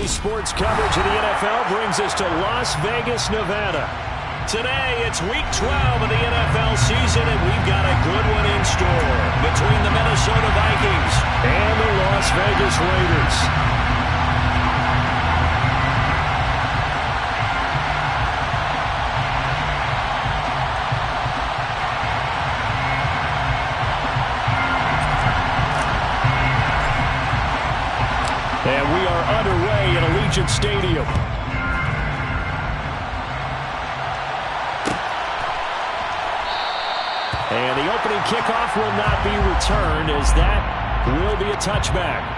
sports coverage of the NFL brings us to Las Vegas, Nevada. Today, it's Week 12 of the NFL season, and we've got a good one in store between the Minnesota Vikings and the Las Vegas Raiders. And we are underway at Allegiant Stadium. And the opening kickoff will not be returned, as that will be a touchback.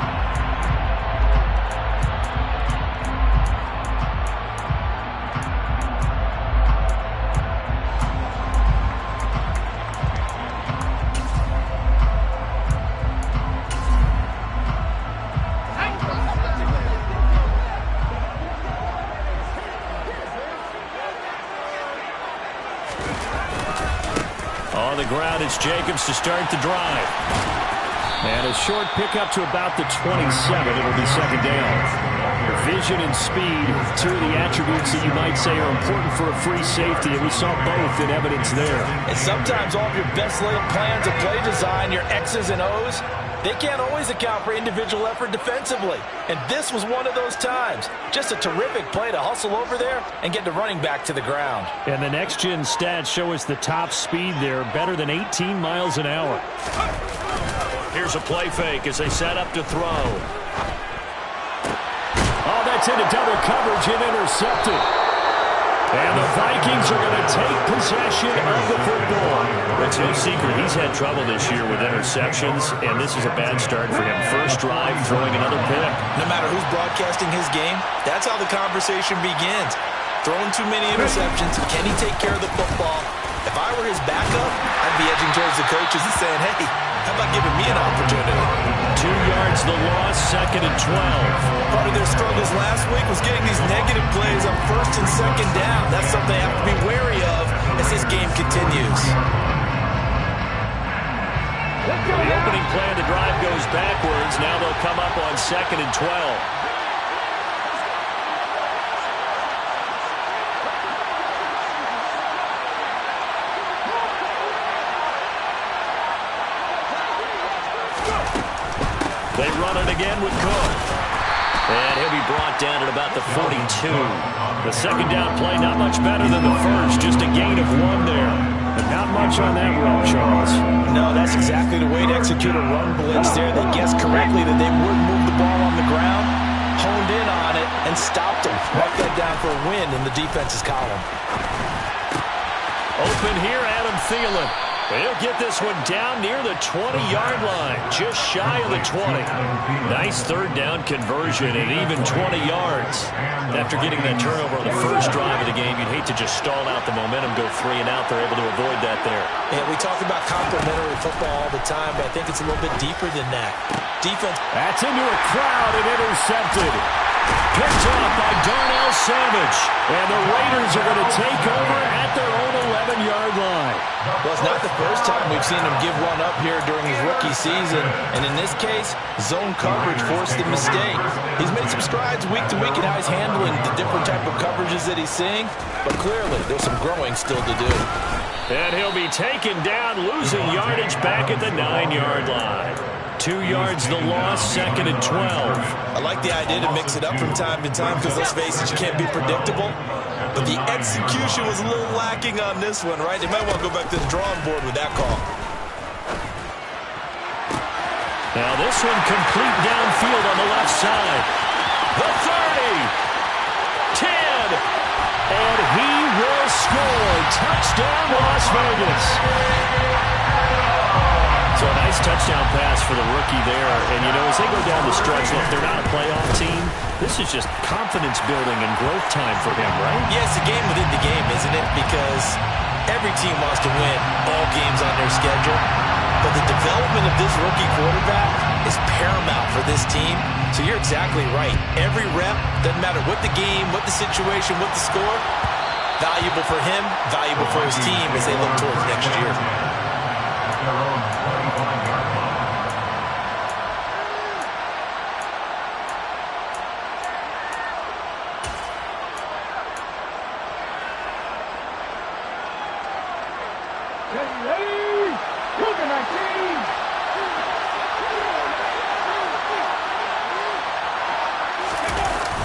On the ground, it's Jacobs to start the drive. And a short pickup to about the 27. It'll be second down. Vision and speed, two of the attributes that you might say are important for a free safety, and we saw both in evidence there. And sometimes all of your best laid plans of play design, your X's and O's, they can't always account for individual effort defensively. And this was one of those times. Just a terrific play to hustle over there and get the running back to the ground. And the next-gen stats show us the top speed there, better than 18 miles an hour. Here's a play fake as they set up to throw. Oh, that's into double coverage and intercepted. And the Vikings are going to take possession of the football. It's no secret he's had trouble this year with interceptions, and this is a bad start for him. First drive, throwing another pick. No matter who's broadcasting his game, that's how the conversation begins. Throwing too many interceptions, can he take care of the football? If I were his backup, I'd be edging towards the coaches and saying, hey, how about giving me an opportunity? 2 yards the loss, second and 12. Part of their struggles last week was getting these negative plays on first and second down. That's something they have to be wary of as this game continues. The opening play of the drive goes backwards. Now they'll come up on second and 12. They run it again with Cook. And he'll be brought down at about the 42. The second down play, not much better than the first. Just a gain of 1 there. But not much on that run, Charles. No, that's exactly the way to execute a run blitz there. They guessed correctly that they would move the ball on the ground, honed in on it, and stopped them. Mark that down for a win in the defense's column. Open here, Adam Thielen. He'll get this one down near the 20-yard line, just shy of the 20. Nice third down conversion and even 20 yards. After getting that turnover on the first drive of the game, you'd hate to just stall out the momentum, go 3 and out. They're able to avoid that there. Yeah, we talk about complementary football all the time, but I think it's a little bit deeper than that. Defense. That's into a crowd and intercepted. Picked off by Darnell Savage. And the Raiders are going to take over at their own 11-yard line. Well, it's not the first time we've seen him give one up here during his rookie season. And in this case, zone coverage forced the mistake. He's made some strides week to week in how he's handling the different type of coverages that he's seeing. But clearly, there's some growing still to do. And he'll be taken down, losing yardage back at the 9-yard line. 2 yards the loss, second and 12. I like the idea to mix it up from time to time because, let's face it, you can't be predictable. But the execution was a little lacking on this one, right? They might want to go back to the drawing board with that call. Now this one complete downfield on the left side. The 30. 10. And he will score. Touchdown, Las Vegas. So a nice touchdown pass for the rookie there. And, you know, as they go down the stretch, look, they're not a playoff team. This is just confidence building and growth time for him, right? Yeah, it's a game within the game, isn't it? Because every team wants to win all games on their schedule. But the development of this rookie quarterback is paramount for this team. So you're exactly right. Every rep, doesn't matter what the game, what the situation, what the score, valuable for him, valuable for his team as they look towards next year.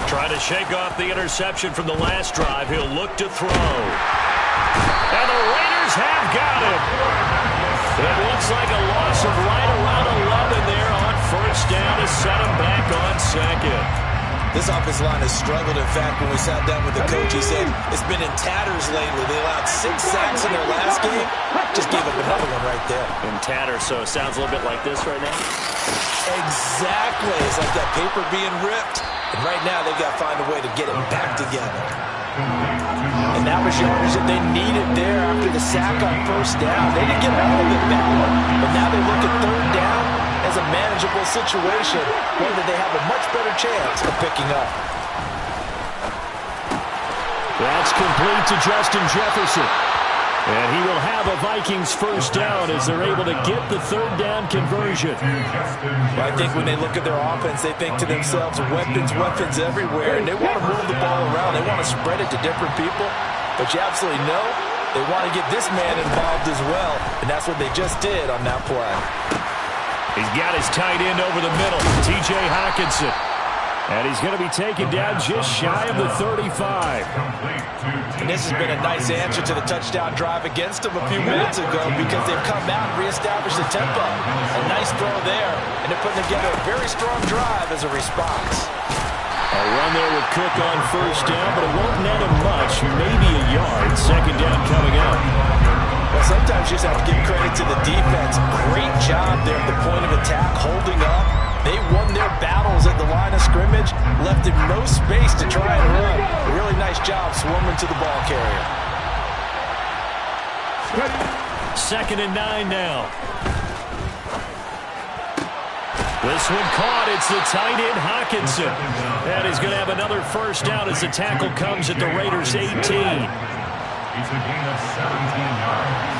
Trying to shake off the interception from the last drive. He'll look to throw. And the Raiders have got him. It looks like a loss of right around 11 there on first down to set him back on second. This offensive line has struggled. In fact, when we sat down with the coach, he said it's been in tatters lately. They allowed 6 sacks in their last game. Just gave up another one right there. In tatters, so it sounds a little bit like this right now? Exactly. It's like that paper being ripped. And right now, they've got to find a way to get it back together. And that was yardage that they needed there after the sack on first down. They didn't get all of it back. But now they look at third down as a manageable situation, one that they have a much better chance of picking up. That's complete to Justin Jefferson. And he will have a Vikings first down as they're able to get the third down conversion. Well, I think when they look at their offense, they think to themselves, weapons, weapons everywhere. And they want to move the ball around. They want to spread it to different people. But you absolutely know they want to get this man involved as well. And that's what they just did on that play. He's got his tight end over the middle, T.J. Hockenson. And he's going to be taken down just shy of the 35. And this has been a nice answer to the touchdown drive against them a few minutes ago because they've come out and reestablished the tempo. A nice throw there, and they're putting together a very strong drive as a response. A run there with Cook on first down, but it won't net him much, maybe a yard. Second down coming up. Well, sometimes you just have to give credit to the defense. Great job there at the point of attack, holding up. They won their battles at the line of scrimmage, left him no space to try and run. A really nice job swarming to the ball carrier. 2nd and 9 now. This one caught. It's the tight end, Hockenson. And he's going to have another first down as the tackle comes at the Raiders' 18. It's a gain of 17 yards.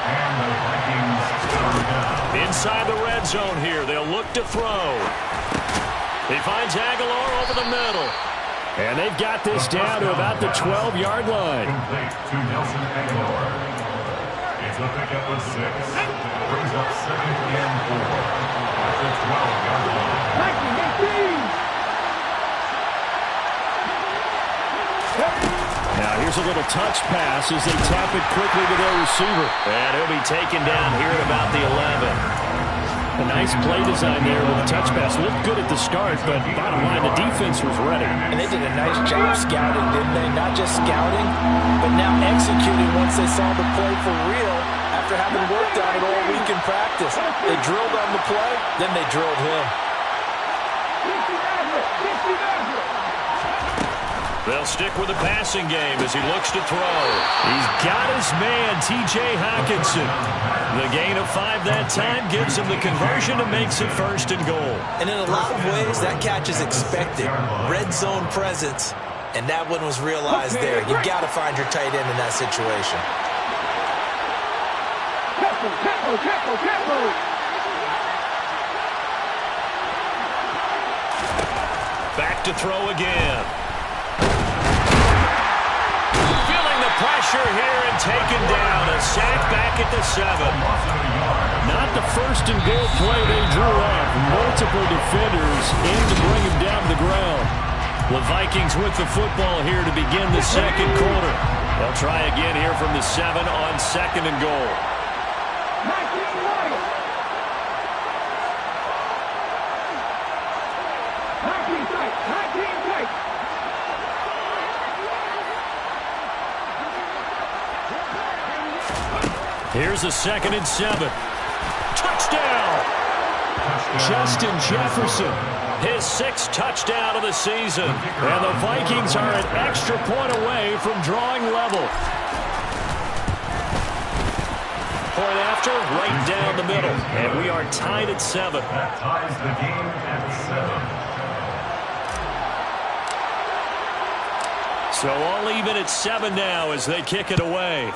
And the Vikings third down. Inside the red zone here, they'll look to throw. He finds Aguilar over the middle. And they've got this down to about the 12-yard line. Complete to Nelson Aguilar. It's a pickup of 6. Brings up 2nd and 4 at the 12-yard line. Now here's a little touch pass as they tap it quickly to their receiver. And he'll be taken down here at about the 11. A nice play design there with a touch pass. Looked good at the start, but bottom line, the defense was ready. And they did a nice job scouting, didn't they? Not just scouting, but now executing once they saw the play for real after having worked on it all week in practice. They drilled on the play, then they drilled him. They'll stick with the passing game as he looks to throw. He's got his man, T.J. Hockenson. The gain of 5 that time gives him the conversion and makes it 1st and goal. And in a lot of ways, that catch is expected. Red zone presence, and that one was realized there. You've got to find your tight end in that situation. Back to throw again. Pressure here and taken down. A sack back at the 7. Not the 1st and goal play they drew up. Multiple defenders in to bring him down to the ground. The Vikings with the football here to begin the 2nd quarter. They'll try again here from the 7 on 2nd and goal. Here's a 2nd and 7. Touchdown! Justin Jefferson, his 6th touchdown of the season. And the Vikings are an extra point away from drawing level. Point after, right down the middle. And we are tied at 7. That ties the game at 7. So all even at 7 now as they kick it away.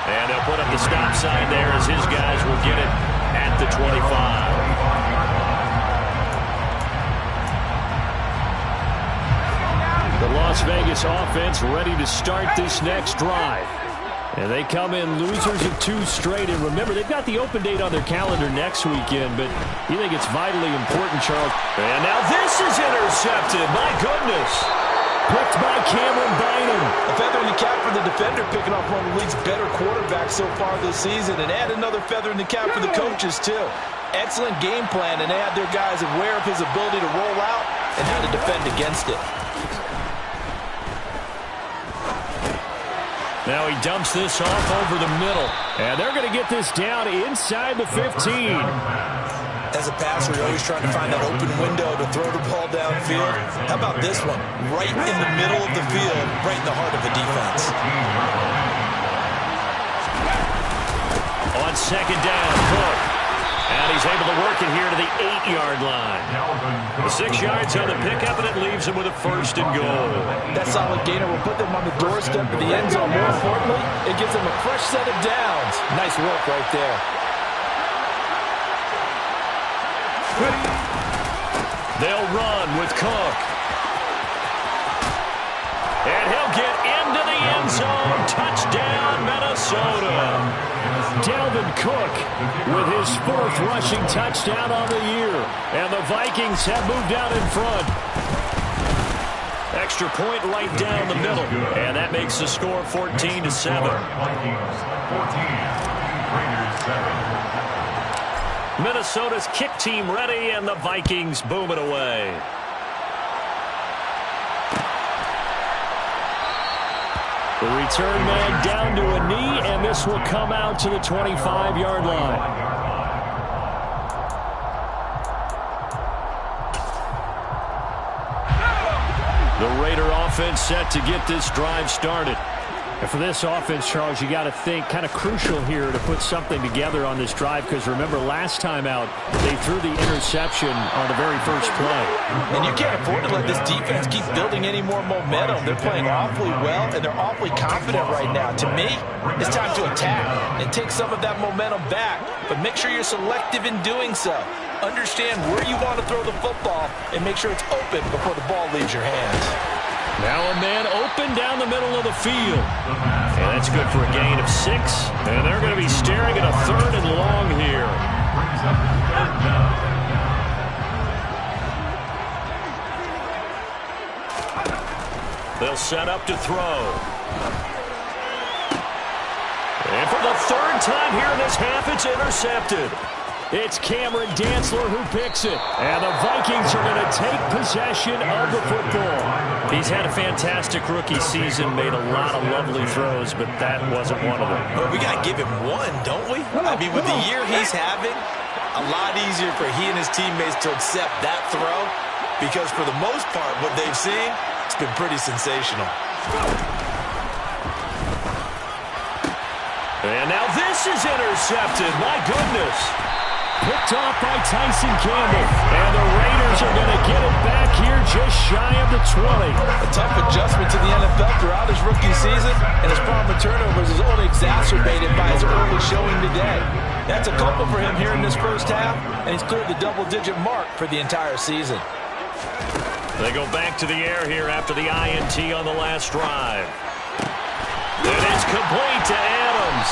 And they'll put up the stop sign there as his guys will get it at the 25. The loss Las Vegas offense ready to start this next drive. And they come in losers of 2 straight. And remember, they've got the open date on their calendar next weekend, but you think it's vitally important, Charles. And now this is intercepted. My goodness. Picked by Cameron Bynum. A feather in the cap for the defender, picking off one of the league's better quarterbacks so far this season. And add another feather in the cap for the coaches, too. Excellent game plan, and they had their guys aware of his ability to roll out and how to defend against it. Now he dumps this off over the middle. And they're going to get this down inside the 15. As a passer, you're always trying to find that open window to throw the ball downfield. How about this one? Right in the middle of the field, right in the heart of the defense. On second down, Cook. And he's able to work it here to the 8-yard line. The 6 yards on the pickup, and it leaves him with a 1st and goal. That solid gainer will put them on the doorstep of the end zone. More importantly, it gives them a fresh set of downs. Nice work right there. They'll run with Cook. And he'll get into the end zone. Touchdown, Minnesota. Dalvin Cook with his 4th rushing touchdown on the year. And the Vikings have moved out in front. Extra point right down the middle. And that makes the score 14-7. Vikings 14, Raiders 7. Minnesota's kick team ready, and the Vikings boom it away. The return man down to a knee, and this will come out to the 25-yard line. The Raider offense set to get this drive started. And for this offense, Charles, you got to think kind of crucial here to put something together on this drive, because remember, last time out, they threw the interception on the very first play. And you can't afford to let this defense keep building any more momentum. They're playing awfully well, and they're awfully confident right now. To me, it's time to attack and take some of that momentum back, but make sure you're selective in doing so. Understand where you want to throw the football and make sure it's open before the ball leaves your hands. Now a man open down the middle of the field. And that's good for a gain of 6. And they're going to be staring at a 3rd and long here. They'll set up to throw. And for the 3rd time here in this half, it's intercepted. It's Cameron Dantzler who picks it. And the Vikings are going to take possession of the football. He's had a fantastic rookie season, made a lot of lovely throws, but that wasn't one of them. Well, we got to give him one, don't we? I mean, with the year he's having, a lot easier for he and his teammates to accept that throw, because for the most part, what they've seen, it's been pretty sensational. And now this is intercepted. My goodness. Picked off by Tyson Campbell. And the Raiders are going to get it back here just shy of the 20. A tough adjustment to the NFL throughout his rookie season, and his problem with turnovers is only exacerbated by his early showing today. That's a couple for him here in this first half, and he's cleared the double-digit mark for the entire season. They go back to the air here after the INT on the last drive. And it's complete to Adams.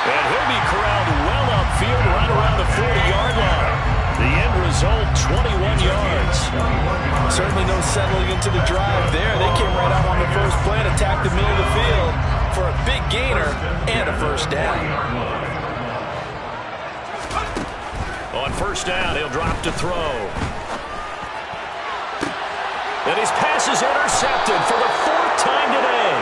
And he'll be corralled well upfield right around the 40-yard line. The end result, 21 yards. Certainly no settling into the drive there. They came right out on the first play and attacked the middle of the field for a big gainer and a 1st down. On 1st down, he'll drop to throw. And his pass is intercepted for the 4th time today.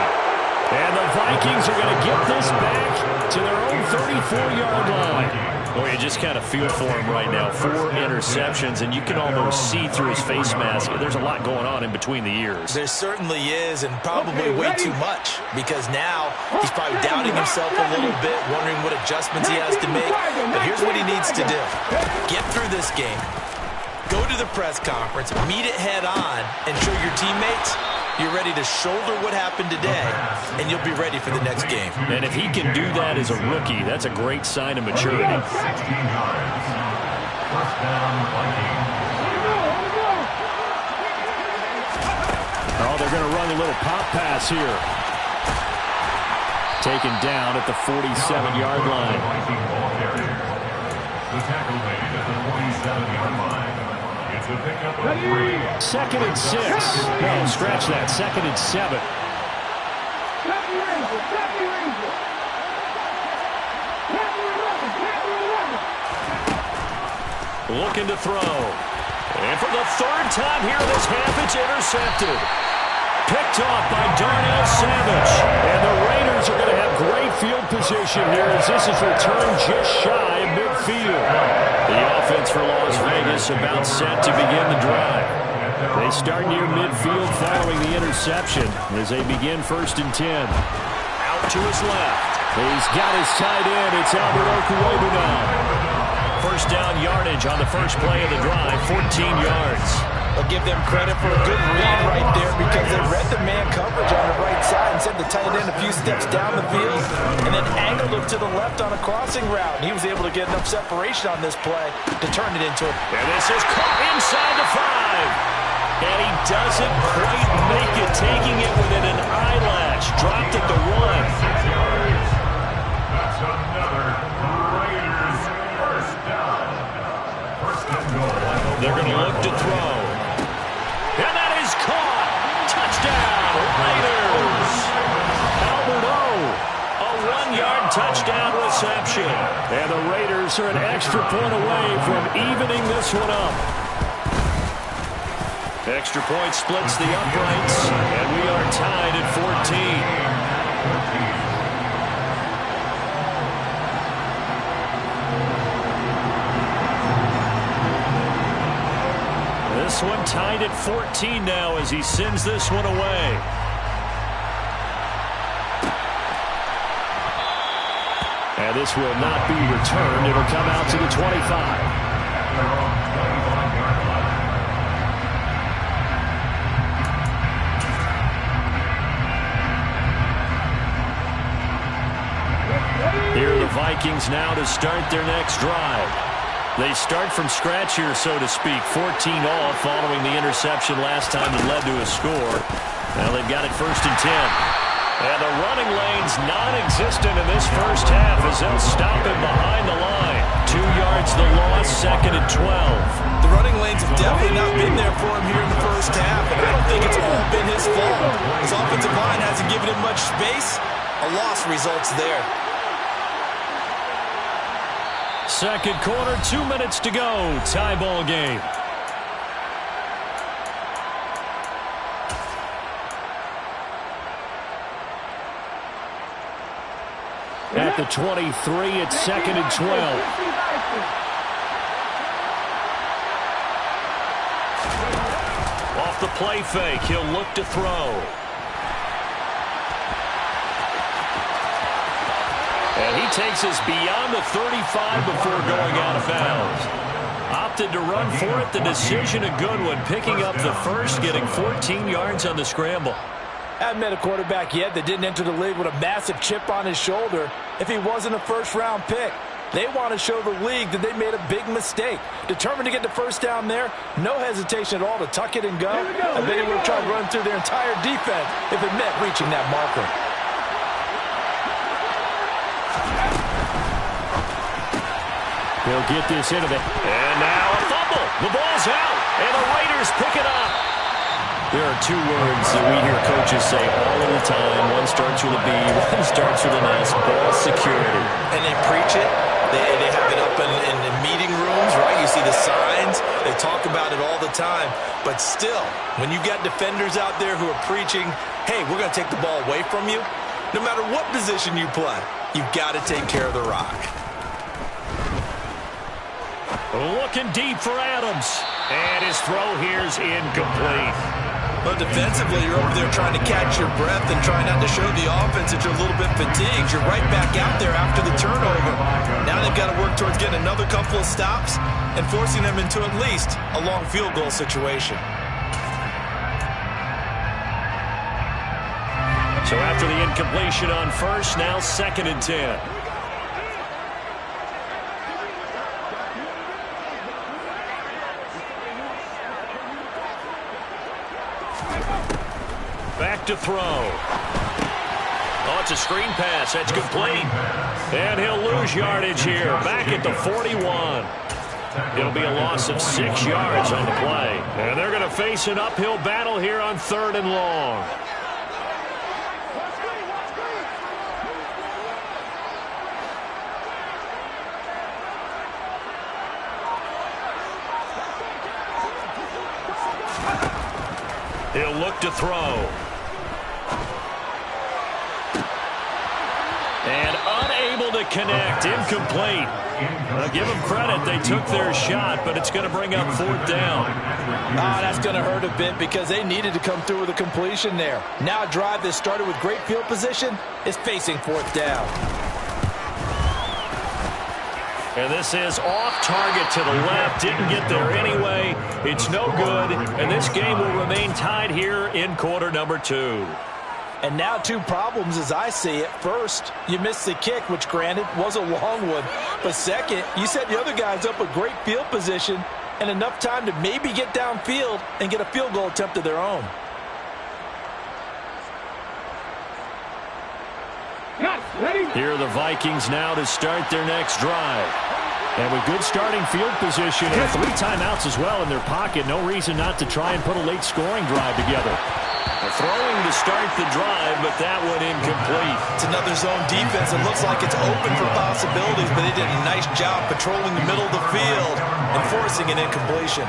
And the Vikings are going to get this back to their own 34-yard line. Boy, you just kind of feel for him right now. 4 interceptions, and you can almost see through his face mask. There's a lot going on in between the ears. There certainly is, and probably way too much, because now he's probably doubting himself a little bit, wondering what adjustments he has to make. But here's what he needs to do. Get through this game. Go to the press conference, meet it head on, and show your teammates you're ready to shoulder what happened today, and you'll be ready for the next game. And if he can do that as a rookie, that's a great sign of maturity. 16 yards. 1st down, Vikings. Oh, they're going to run little pop pass here. Taken down at the 47-yard line. The tackle made at the 47-yard line. It's a pickup of 3. 2nd and 6. No, scratch that. 2nd and 7. Looking to throw. And for the 3rd time here this half, it's intercepted. Picked off by Darnell Savage. And the Raiders are going to have great field position here as this is returned just shy of midfield. The offense for Las Vegas about set to begin the drive. They start near midfield following the interception as they begin 1st and 10. Out to his left. He's got his tight end. It's Albert Okuebu now. 1st down yardage on the first play of the drive, 14 yards. I'll give them credit for a good read right there because they read the man coverage on the right side and sent the tight end a few steps down the field and then angled him to the left on a crossing route. And he was able to get enough separation on this play to turn it into a... And this is caught inside the 5. And he doesn't quite make it, taking it within an eyelash. Dropped at the 1. That's another Raiders first down. First and goal. They're going to look to throw. And that is caught. Touchdown, Raiders. Albert O. A 1-yard touchdown reception. And the Raiders are an extra point away from evening this one up. Extra point splits the uprights, and we are tied at 14. This one tied at 14 now as he sends this one away. And this will not be returned. It'll come out to the 25. Here are the Vikings now to start their next drive. They start from scratch here, so to speak. 14-all following the interception last time that led to a score. Now they've got it 1st and 10. And the running lane's non-existent in this first half as they'll stop him behind the line. 2 yards the loss, 2nd and 12. The running lanes have definitely not been there for him here in the first half, and I don't think it's all been his fault. His offensive line hasn't given him much space. A loss results there. 2nd quarter, 2 minutes to go. Tie ball game. At the 23, it's 2nd and 12. Off the play fake, he'll look to throw. And he takes us beyond the 35 before going out of bounds. Opted to run for it. The decision a good one. Picking up the first, getting 14 yards on the scramble. Haven't met a quarterback yet that didn't enter the league with a massive chip on his shoulder if he wasn't a first-round pick. They want to show the league that they made a big mistake. Determined to get the first down there, no hesitation at all to tuck it and go. I bet he would have tried to run through their entire defense if it meant reaching that marker. He'll get this into the... And now a fumble. The ball's out, and the Raiders pick it up. There are 2 words that we hear coaches say all of the time. One starts with a B, one starts with an S. Ball security. And they preach it. They have it up in meeting rooms, right? You see the signs. They talk about it all the time. But still, when you got defenders out there who are preaching, hey, we're going to take the ball away from you, no matter what position you play, you've got to take care of the rock. Looking deep for Adams. And his throw here's incomplete. But defensively, you're over there trying to catch your breath and trying not to show the offense that you're a little bit fatigued. You're right back out there after the turnover. Now they've got to work towards getting another couple of stops and forcing them into at least a long field goal situation. So after the incompletion on first, now 2nd and 10. Back to throw. Oh, it's a screen pass. That's complete. And he'll lose yardage here. Back at the 41. It'll be a loss of 6 yards on the play. And they're going to face an uphill battle here on 3rd and long. He'll look to throw. And unable to connect. Incomplete. Give them credit. They took their shot, but it's going to bring up 4th down. That's going to hurt a bit because they needed to come through with a completion there. Now a drive that started with great field position is facing 4th down. And this is off target to the left. Didn't get there anyway. It's no good. And this game will remain tied here in quarter number 2. And now 2 problems as I see it. First, you missed the kick, which granted was a long one. But second, you set the other guys up with great field position and enough time to maybe get downfield and get a field goal attempt of their own. Here are the Vikings now to start their next drive. And with good starting field position and 3 timeouts as well in their pocket, no reason not to try and put a late scoring drive together. Throwing to start the drive, but that one incomplete. It's another zone defense. It looks like it's open for possibilities, but they did a nice job patrolling the middle of the field and forcing an incompletion.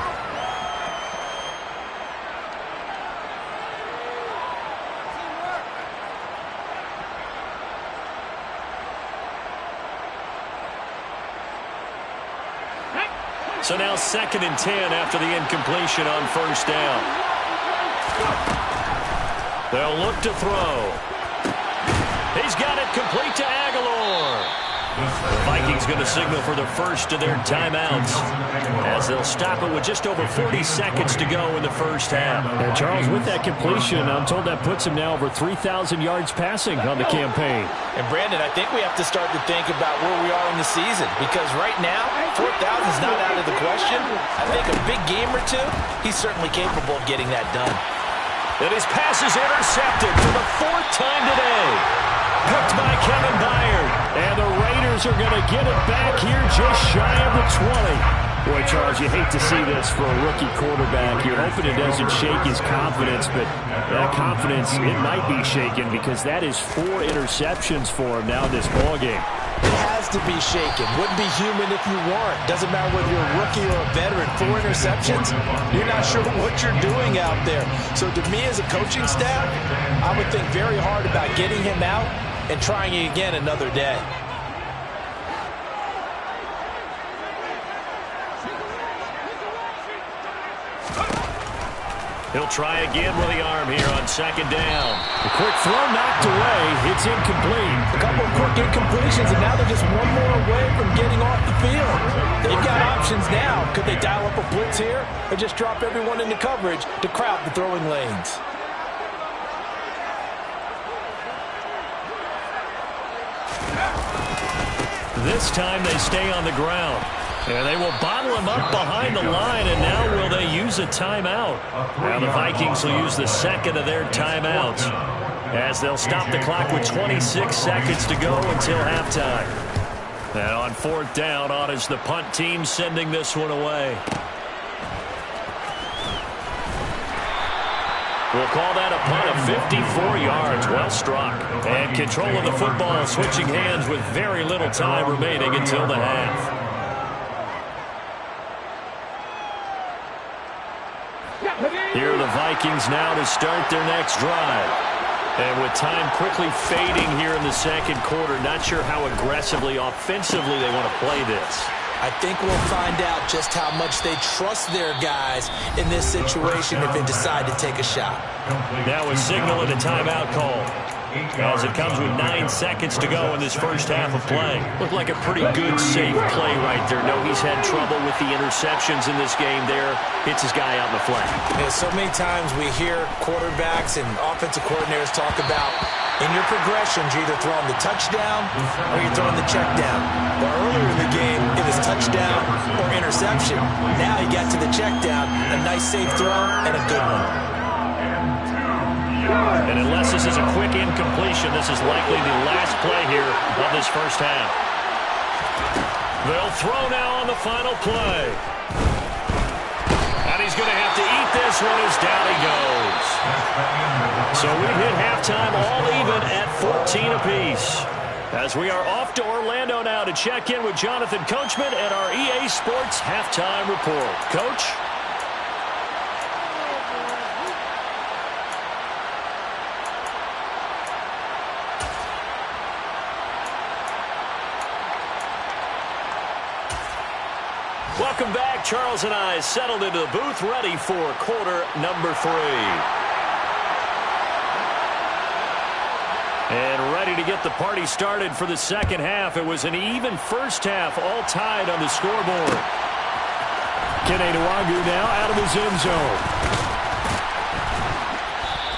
So now 2nd and 10 after the incompletion on 1st down. They'll look to throw. He's got it complete to Aguilar. The Vikings going to signal for the first of their timeouts as they'll stop it with just over 40 seconds to go in the first half. And Charles, with that completion, I'm told that puts him now over 3,000 yards passing on the campaign. And Brandon, I think we have to start to think about where we are in the season because right now, 4,000 is not out of the question. I think a big game or 2, he's certainly capable of getting that done. And his pass is intercepted for the 4th time today. Picked by Kevin Byard. And the Raiders are going to get it back here just shy of the 20. Boy, Charles, you hate to see this for a rookie quarterback. You're hoping it doesn't shake his confidence, but that confidence, it might be shaken because that is 4 interceptions for him now in this ballgame. It has to be shaken. Wouldn't be human if you weren't. Doesn't matter whether you're a rookie or a veteran. 4 interceptions, you're not sure what you're doing out there. So to me as a coaching staff, I would think very hard about getting him out and trying it again another day. He'll try again with the arm here on 2nd down. The quick throw knocked away. It's incomplete. A couple of quick incompletions, and now they're just one more away from getting off the field. They've got options now. Could they dial up a blitz here or just drop everyone into coverage to crowd the throwing lanes? This time they stay on the ground. And they will bottle him up behind the line, and now will they use a timeout? Now the Vikings will use the 2nd of their timeouts as they'll stop the clock with 26 seconds to go until halftime. And on 4th down, on is the punt team sending this one away. We'll call that a punt of 54 yards. Well struck. And control of the football switching hands with very little time remaining until the half. Here are the Vikings now to start their next drive. And with time quickly fading here in the 2nd quarter, not sure how aggressively, offensively they want to play this. I think we'll find out just how much they trust their guys in this situation if they decide to take a shot. Now a signal and a timeout call. As it comes with 9 seconds to go in this first half of play. Looked like a pretty good, safe play right there. No, he's had trouble with the interceptions in this game there. Hits his guy out in the flat. Yeah, so many times we hear quarterbacks and offensive coordinators talk about in your progressions, you're either throwing the touchdown or you're throwing the check down. But earlier in the game, it was touchdown or interception. Now he got to the check down, a nice safe throw and a good one. And unless this is a quick incompletion, this is likely the last play here of this first half. They'll throw now on the final play. And he's going to have to eat this one as down he goes. So we've hit halftime all even at 14 apiece. As we are off to Orlando now to check in with Jonathan Coachman and our EA Sports Halftime Report. Coach? Welcome back. Charles and I settled into the booth ready for quarter number 3. And ready to get the party started for the second half. It was an even first half, all tied on the scoreboard. Kene Nwagu now out of his end zone.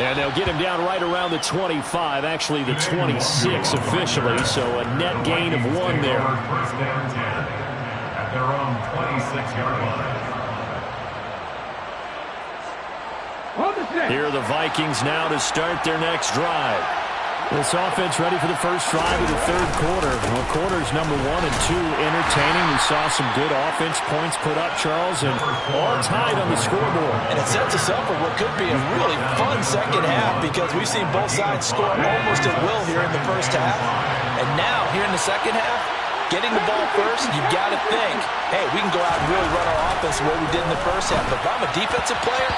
And they'll get him down right around the 25, actually the 26 officially, so a net gain of 1 there. First down 10 at their own 26-yard line. Here are the Vikings now to start their next drive. This offense ready for the first drive of the third quarter. Well, quarters number 1 and 2 entertaining. We saw some good offense points put up, Charles, and all tied on the scoreboard. And it sets us up for what could be a really fun second half because we've seen both sides score almost at will here in the first half. And now, here in the second half, getting the ball first, you've got to think, hey, we can go out and really run our offense the way we did in the first half. But if I'm a defensive player,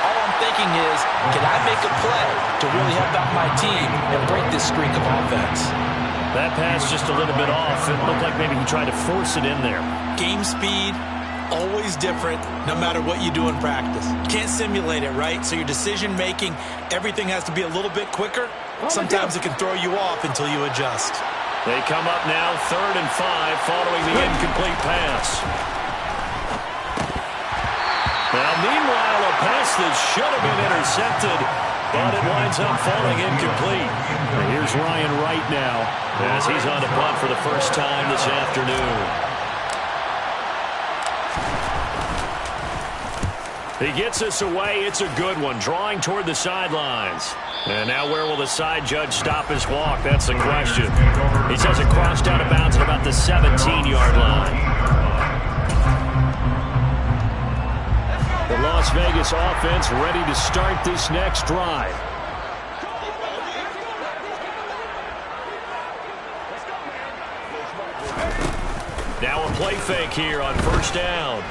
all I'm thinking is, can I make a play to really help out my team and break this streak of offense? That pass just a little bit off. It looked like maybe he tried to force it in there. Game speed, always different, no matter what you do in practice. Can't simulate it, right? So your decision-making, everything has to be a little bit quicker. Sometimes it can throw you off until you adjust. They come up now 3rd and 5 following the incomplete pass. Now, meanwhile, a pass that should have been intercepted, but it winds up falling incomplete. And here's Ryan Wright now, as he's on to punt for the first time this afternoon. He gets us away. It's a good one, drawing toward the sidelines. And now where will the side judge stop his walk? That's the question. He says it crossed out of bounds at about the 17-yard line. The Las Vegas offense ready to start this next drive. Now a play fake here on first down.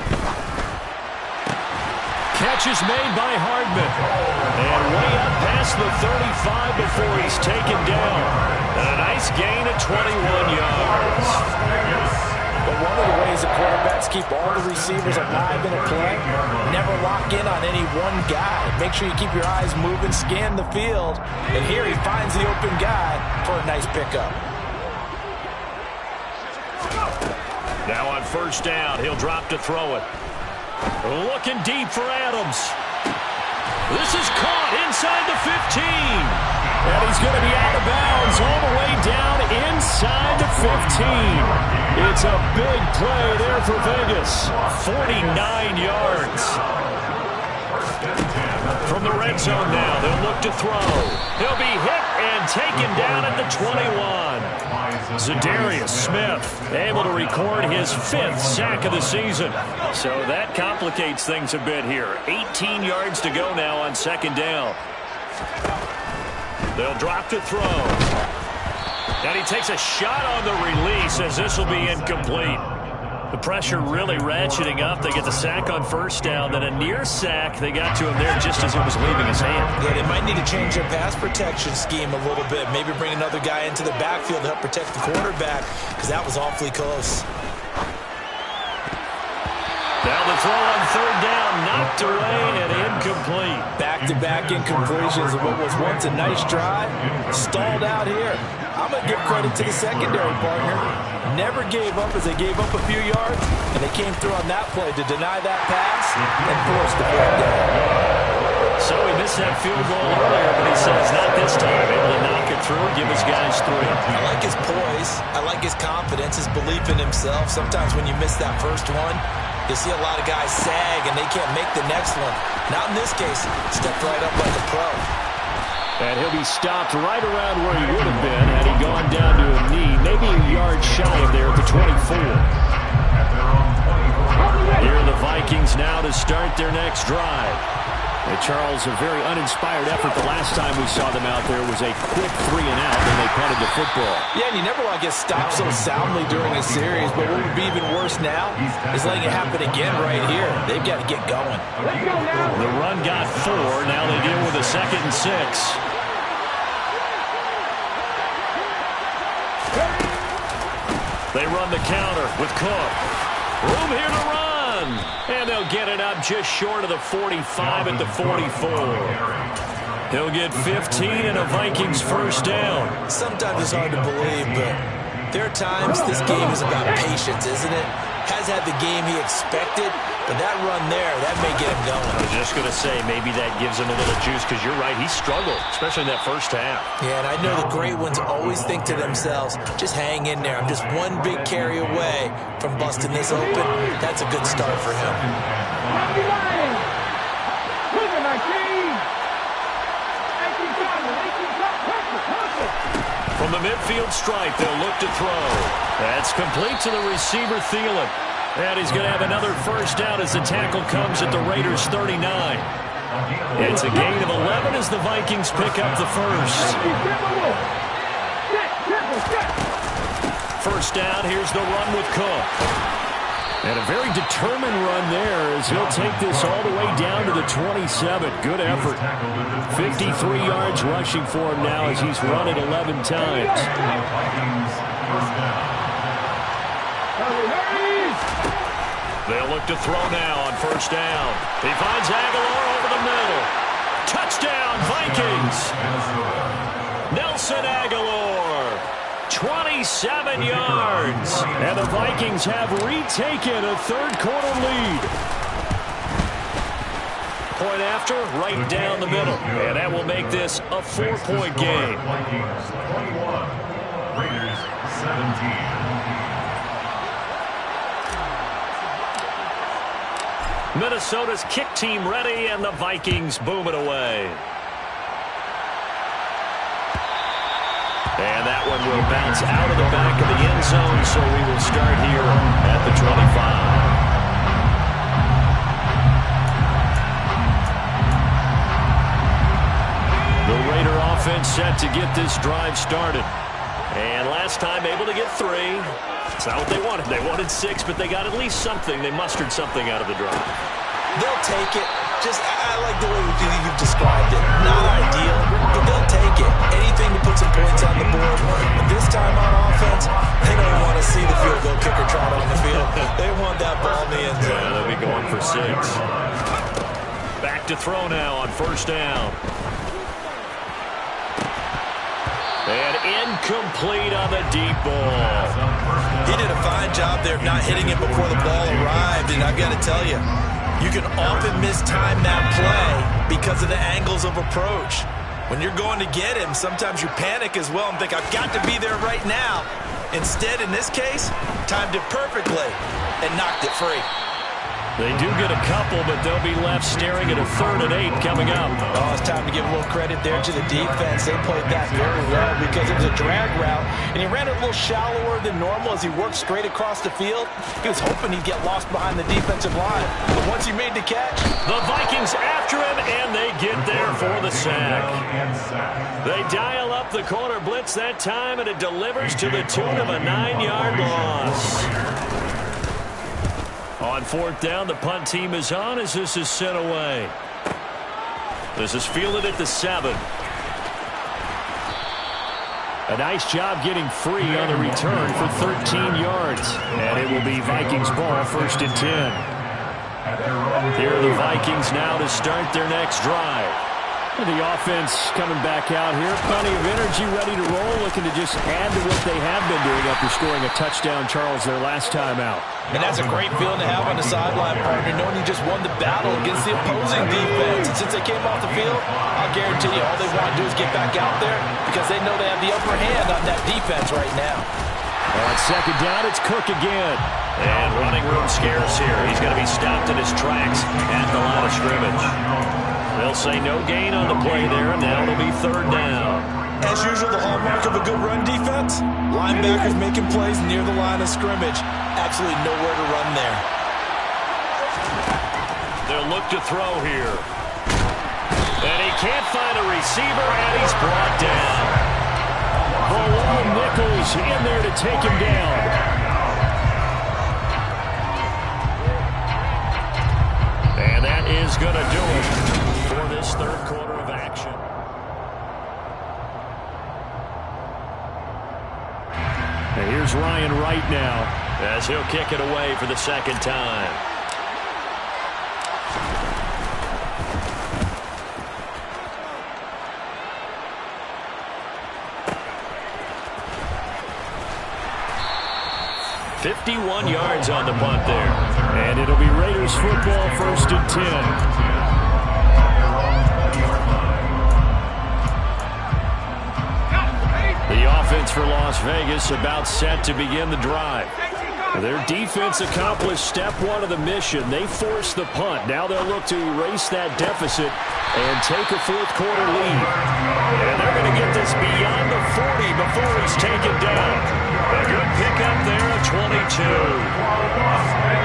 Catch is made by Hardman. And way up past the 35 before he's taken down. And a nice gain of 21 yards. But one of the ways the quarterbacks keep all the receivers alive in a play, never lock in on any one guy. Make sure you keep your eyes moving, scan the field. And here he finds the open guy for a nice pickup. Now on first down, he'll drop to throw it. Looking deep for Adams. This is caught inside the 15. And he's going to be out of bounds all the way down inside the 15. It's a big play there for Vegas. 49 yards. From the red zone now, they'll look to throw. He'll be hit and taken down at the 21. Za'Darius Smith able to record his 5th sack of the season. So that complicates things a bit here. 18 yards to go now on second down. They'll drop to throw. And he takes a shot on the release as this will be incomplete. The pressure really ratcheting up. They get the sack on first down, then a near sack. They got to him there just as it was leaving his hand. Yeah, they might need to change their pass protection scheme a little bit. Maybe bring another guy into the backfield to help protect the quarterback, because that was awfully close. Now the throw on third down, knocked away and incomplete. Back-to-back incompletions of what was once a nice drive. Stalled out here. I'm going to give credit to the secondary partner. Never gave up as they gave up a few yards, and they came through on that play to deny that pass and force the ball down. So he missed that field goal earlier, but he says not this time. Able to knock it through, give his guys 3. I like his poise. I like his confidence, his belief in himself. Sometimes when you miss that first one, you see a lot of guys sag and they can't make the next one. Not in this case. Stepped right up like a pro. And he'll be stopped right around where he would have been had he gone down to a knee, maybe a yard shy of there at the 24. Here are the Vikings now to start their next drive. And Charles, a very uninspired effort the last time we saw them out there was a quick 3-and-out when they punted the football. Yeah, and you never want to get stopped so soundly during a series, but what would be even worse now is letting it happen again right here. They've got to get going. The run got 4. Now they deal with a 2nd and 6. They run the counter with Cook. Room here to run. And they'll get it up just short of the 45 at the 44. He'll get 15 and a Vikings first down. Sometimes it's hard to believe, but there are times this game is about patience, isn't it? Has had the game he expected, but that run there, that may get him going. I was just going to say, maybe that gives him a little juice, because you're right, he struggled, especially in that first half. Yeah, and I know the great ones always think to themselves, just hang in there. I'm just one big carry away from busting this open. That's a good start for him. From the midfield stripe, they'll look to throw. That's complete to the receiver, Thielen. And he's going to have another first down as the tackle comes at the Raiders' 39. It's a gain of 11 as the Vikings pick up the first. First down, here's the run with Cook. And a very determined run there as he'll take this all the way down to the 27. Good effort. 53 yards rushing for him now as he's run it 11 times. They'll look to throw now on first down. He finds Aguilar over the middle. Touchdown, Vikings. Nelson Aguilar. 27 yards. And the Vikings have retaken a third-quarter lead. Point after, right down the middle. And that will make this a 4-point game. Vikings 21, Raiders 17. Minnesota's kick team ready, and the Vikings boom it away. And that one will bounce out of the back of the end zone, so we will start here at the 25. The Raider offense set to get this drive started. And last time able to get 3. It's not what they wanted. They wanted 6, but they got at least something. They mustered something out of the drive. They'll take it. I like the way you've described it. Not ideal, but they'll take it. Anything to put some points on the board. But this time on offense, they don't want to see the field goal kicker trot on the field. They want that ball in the end zone. Yeah, they'll be going for 6. Back to throw now on first down. And incomplete on the deep ball. He did a fine job there of not hitting it before the ball arrived, and I've got to tell you, you can often mistime that play because of the angles of approach. When you're going to get him, sometimes you panic as well and think, I've got to be there right now. Instead, in this case, timed it perfectly and knocked it free. They do get a couple, but they'll be left staring at a 3rd and 8 coming up. Oh, it's time to give a little credit there to the defense. They played that very well because it was a drag route, and he ran it a little shallower than normal as he worked straight across the field. He was hoping he'd get lost behind the defensive line, but once he made the catch, the Vikings after him, and they get there for the sack. They dial up the corner blitz that time, and it delivers to the tune of a 9-yard loss. On 4th down, the punt team is on as this is sent away. This is fielded at the 7. A nice job getting free on the return for 13 yards. And it will be Vikings ball, 1st and 10. Here are the Vikings now to start their next drive. And the offense coming back out here. Plenty of energy, ready to roll, looking to just add to what they have been doing after scoring a touchdown, Charles, their last time out. And that's a great feeling to have on the sideline, partner, knowing you just won the battle against the opposing defense. And since they came off the field, I'll guarantee you all they want to do is get back out there because they know they have the upper hand on that defense right now. On 2nd down, it's Cook again. And running room scarce here. He's going to be stopped in his tracks at the line of scrimmage. They'll They'll say no gain on the play there, and now it'll be third down. As usual, the hallmark of a good run defense, linebackers making plays near the line of scrimmage. Absolutely nowhere to run there. They'll look to throw here. And he can't find a receiver, and he's brought down. The lone nickel's in there to take him down. And that is going to do it for this third quarter of action. And here's Ryan Wright now as he'll kick it away for the second time. .51 yards on the punt there. And it'll be Raiders football, 1st and 10. The offense for Las Vegas about set to begin the drive. Their defense accomplished step one of the mission. They forced the punt. Now they'll look to erase that deficit and take a fourth quarter lead. And they're going to get this beyond the 40 before he's taken down. A good pickup there at 22.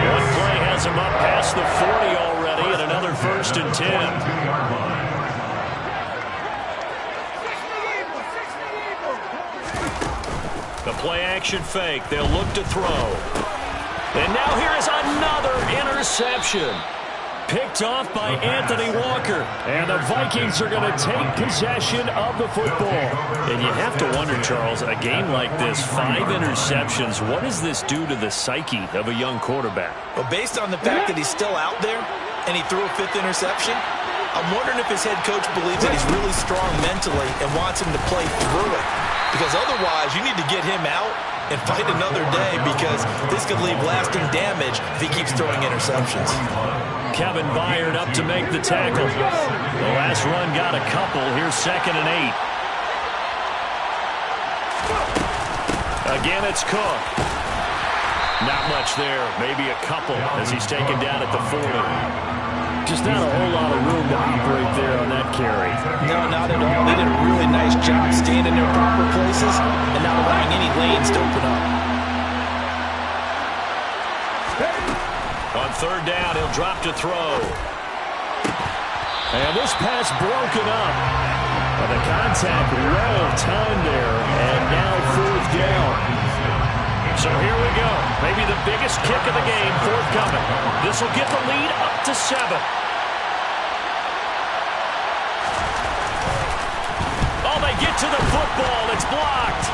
One play has him up past the 40 already, and another 1st and 10. The play action fake. They'll look to throw. And now here is another interception. Picked off by Anthony Walker. And the Vikings are going to take possession of the football. And you have to wonder, Charles, a game like this, 5 interceptions, what does this do to the psyche of a young quarterback? Well, based on the fact that he's still out there and he threw a 5th interception, I'm wondering if his head coach believes that he's really strong mentally and wants him to play through it. Because otherwise, you need to get him out and fight another day, because this could leave lasting damage if he keeps throwing interceptions. Kevin Byard up to make the tackle. The last run got a couple. Here's 2nd and 8. Again, it's Cook. Not much there. Maybe a couple as he's taken down at the 40. Just not a whole lot of room to operate there on that carry. No, not at all. They did a really nice job staying in their proper places and not allowing any lanes to open up. On 3rd down, he'll drop to throw. And this pass broken up. The contact well timed there, and now 4th down. So here we go. Maybe the biggest kick of the game forthcoming. This will get the lead up to 7. Oh, they get to the football. It's blocked.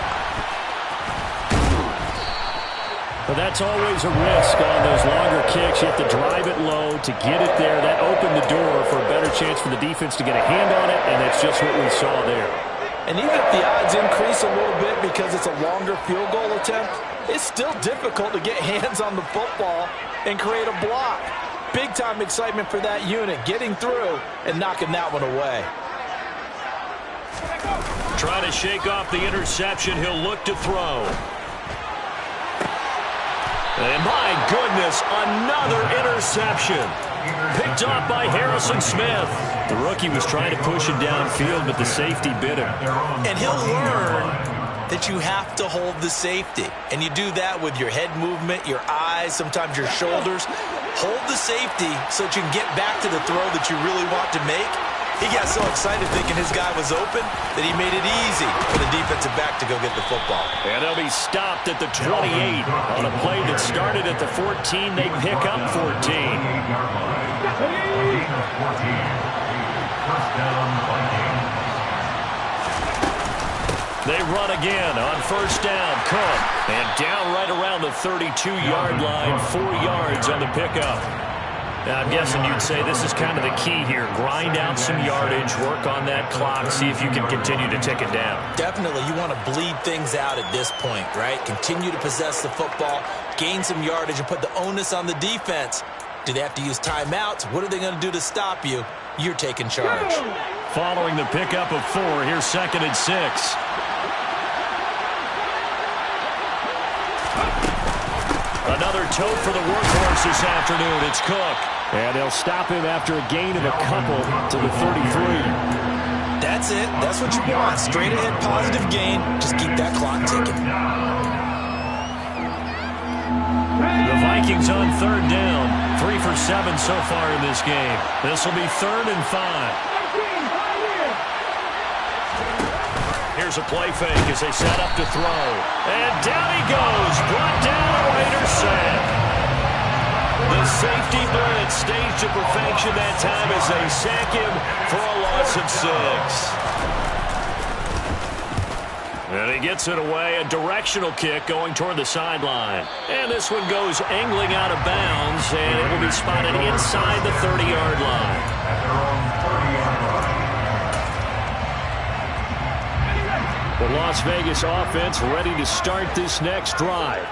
But that's always a risk on those longer kicks. You have to drive it low to get it there. That opened the door for a better chance for the defense to get a hand on it, and that's just what we saw there. And even if the odds increase a little bit because it's a longer field goal attempt, it's still difficult to get hands on the football and create a block. Big-time excitement for that unit, getting through and knocking that one away. Trying to shake off the interception. He'll look to throw. And my goodness, another interception. Picked off by Harrison Smith. The rookie was trying to push him downfield, but the safety bit him. And he'll learn that you have to hold the safety. And you do that with your head movement, your eyes, sometimes your shoulders. Hold the safety so that you can get back to the throw that you really want to make. He got so excited thinking his guy was open that he made it easy for the defensive back to go get the football. And they'll be stopped at the 28 on a play that started at the 14. They pick up 14. They run again on 1st down. Cook. And down right around the 32-yard line. 4 yards on the pickup. Now, I'm guessing you'd say this is kind of the key here. Grind out some yardage, work on that clock, see if you can continue to tick it down. Definitely. You want to bleed things out at this point, right? Continue to possess the football, gain some yardage, and put the onus on the defense. Do they have to use timeouts? What are they going to do to stop you? You're taking charge. Following the pickup of 4, here's 2nd and 6. Another tote for the workhorse this afternoon. It's Cook. And they'll stop him after a gain of a couple to the 33. That's it. That's what you want. Straight ahead positive gain. Just keep that clock ticking. The Vikings on third down. 3 for 7 so far in this game. This will be 3rd and 5. Here's a play fake as they set up to throw. And down he goes. Brought down, Raiders sack. The safety blitz staged to perfection that time as they sack him for a loss of 6. And he gets it away. A directional kick going toward the sideline. And this one goes angling out of bounds, and it will be spotted inside the 30-yard line. At their own 30-yard line. The Las Vegas offense ready to start this next drive.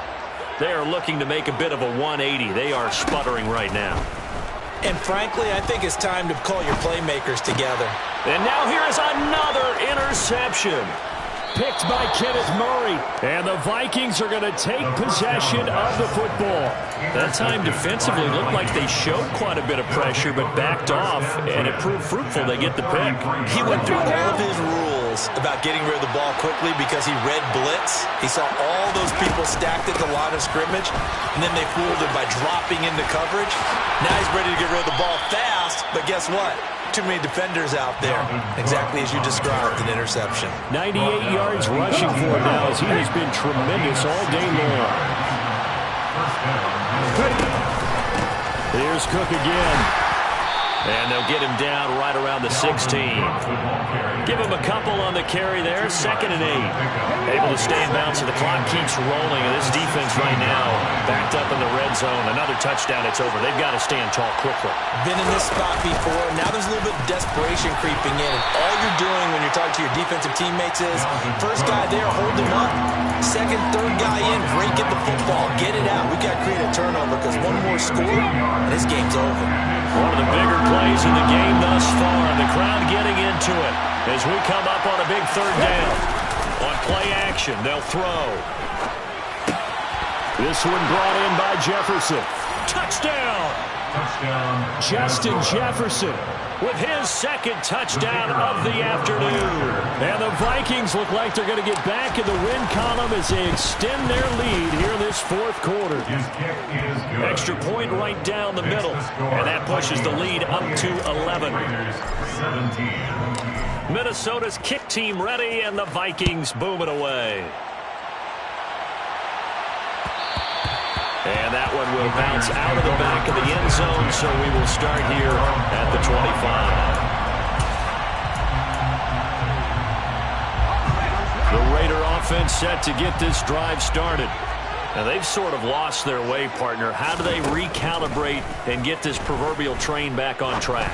They are looking to make a bit of a 180. They are sputtering right now. And frankly, I think it's time to call your playmakers together. And now here is another interception. Picked by Kenneth Murray. And the Vikings are going to take possession of the football. That time defensively looked like they showed quite a bit of pressure but backed off, and it proved fruitful. They get the pick. He went through all of his rules about getting rid of the ball quickly because he read blitz. He saw all those people stacked at the line of scrimmage, and then they fooled him by dropping into coverage. Now he's ready to get rid of the ball fast, but guess what? Too many defenders out there. Exactly as you described, an interception. 98 yards rushing for him now as he has been tremendous all day long. Here's Cook again. And they'll get him down right around the 16. Give him a couple on the carry there. 2nd and 8. Able to stay in bounds, so the clock keeps rolling. And this defense right now backed up in the red zone. Another touchdown, it's over. They've got to stand tall quickly. Been in this spot before. Now there's a little bit of desperation creeping in. And all you're doing when you're talking to your defensive teammates is, first guy there, hold him up. Second, third guy in, rake at the football. Get it out. We got to create a turnover because one more score, and this game's over. One of the bigger plays in the game thus far. The crowd getting into it as we come up on a big 3rd down. On play action, they'll throw. This one brought in by Jefferson. Touchdown! Touchdown. Justin Jefferson with his 2nd touchdown of the afternoon. And the Vikings look like they're going to get back in the win column as they extend their lead here in this 4th quarter. His kick is good. Extra point right down the middle. And that pushes the lead up to 11. 17. Minnesota's kick team ready, and the Vikings boom it away. And that one will bounce out of the back of the end zone, so we will start here at the 25. The Raider offense set to get this drive started. Now, they've sort of lost their way, partner. How do they recalibrate and get this proverbial train back on track?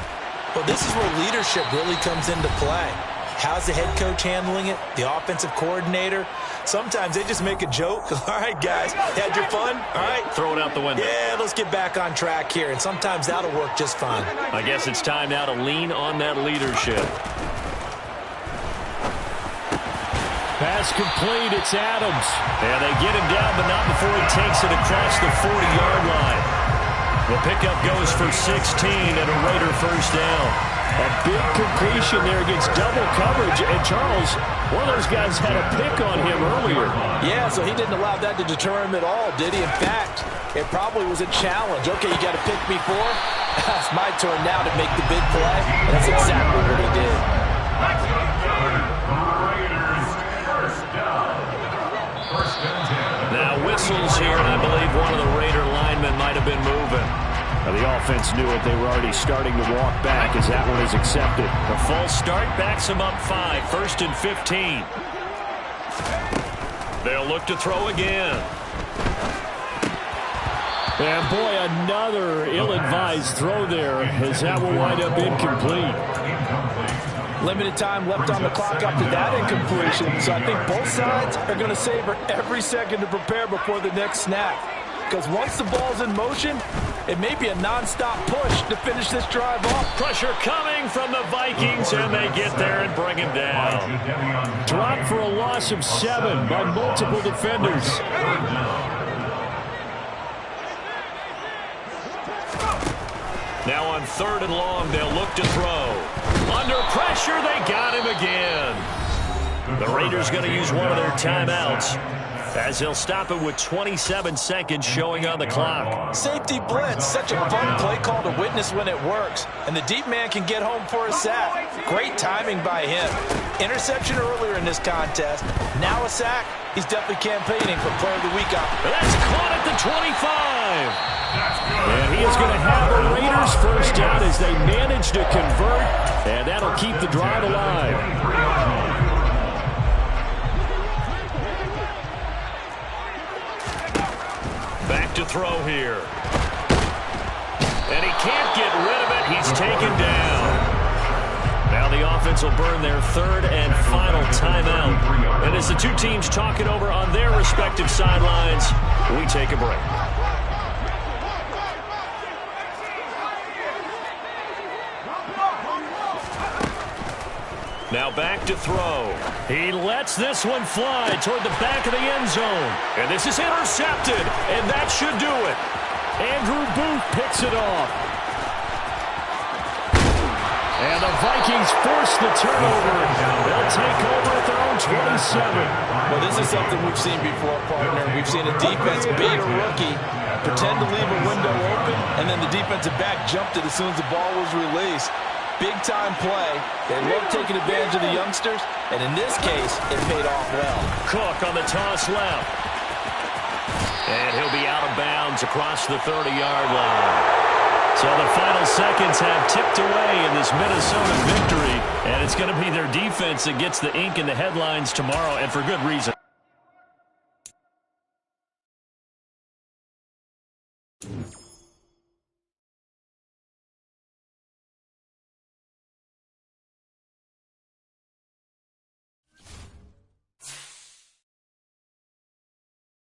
Well, this is where leadership really comes into play. How's the head coach handling it? The offensive coordinator? Sometimes they just make a joke. All right, guys, had your fun? All right. Throw it out the window. Yeah, let's get back on track here. And sometimes that'll work just fine. I guess it's time now to lean on that leadership. Pass complete. It's Adams. And they get him down, but not before he takes it across the 40-yard line. The pickup goes for 16 and a Raider 1st down. A big completion there against double coverage. And Charles, one of those guys had a pick on him earlier. Yeah, so he didn't allow that to deter him at all, did he? In fact, it probably was a challenge. Okay, you got to pick me for? It's my turn now to make the big play. And that's exactly what he did. Now whistles here, and I believe one of the Raider linemen might have been moving. Now the offense knew it. They were already starting to walk back as that one is accepted. The false start backs them up 5. 1st and 15. They'll look to throw again. And boy, another ill-advised throw there as that will wind up incomplete. Limited time left on the clock after that incompletion. So I think both sides are going to savor every second to prepare before the next snap. Because once the ball's in motion, it may be a non-stop push to finish this drive off. Pressure coming from the Vikings, and they get there and bring him down. Dropped for a loss of 7 by multiple defenders. Now on 3rd and long, they'll look to throw. Under pressure, they got him again. The Raiders going to use one of their timeouts, as he'll stop it with 27 seconds showing on the clock. Safety blitz, such a fun play call to witness when it works. And the deep man can get home for a sack. Great timing by him. Interception earlier in this contest. Now a sack. He's definitely campaigning for Player of the Week out. That's caught at the 25. And he is going to have the Raiders first down as they manage to convert. And that'll keep the drive alive. Back to throw here. And he can't get rid of it. He's taken down. Now the offense will burn their 3rd and final timeout. And as the two teams talk it over on their respective sidelines, we take a break. Now back to throw. He lets this one fly toward the back of the end zone. And this is intercepted, and that should do it. Andrew Booth picks it off. And the Vikings force the turnover. They'll take over at their own 27. Well, this is something we've seen before, partner. We've seen a defense bait a rookie, pretend to leave a window open, and then the defensive back jumped it as soon as the ball was released. Big-time play. They love taking advantage of the youngsters, and in this case, it paid off well. Cook on the toss left. And he'll be out of bounds across the 30-yard line. So the final seconds have ticked away in this Minnesota victory, and it's going to be their defense that gets the ink in the headlines tomorrow, and for good reason.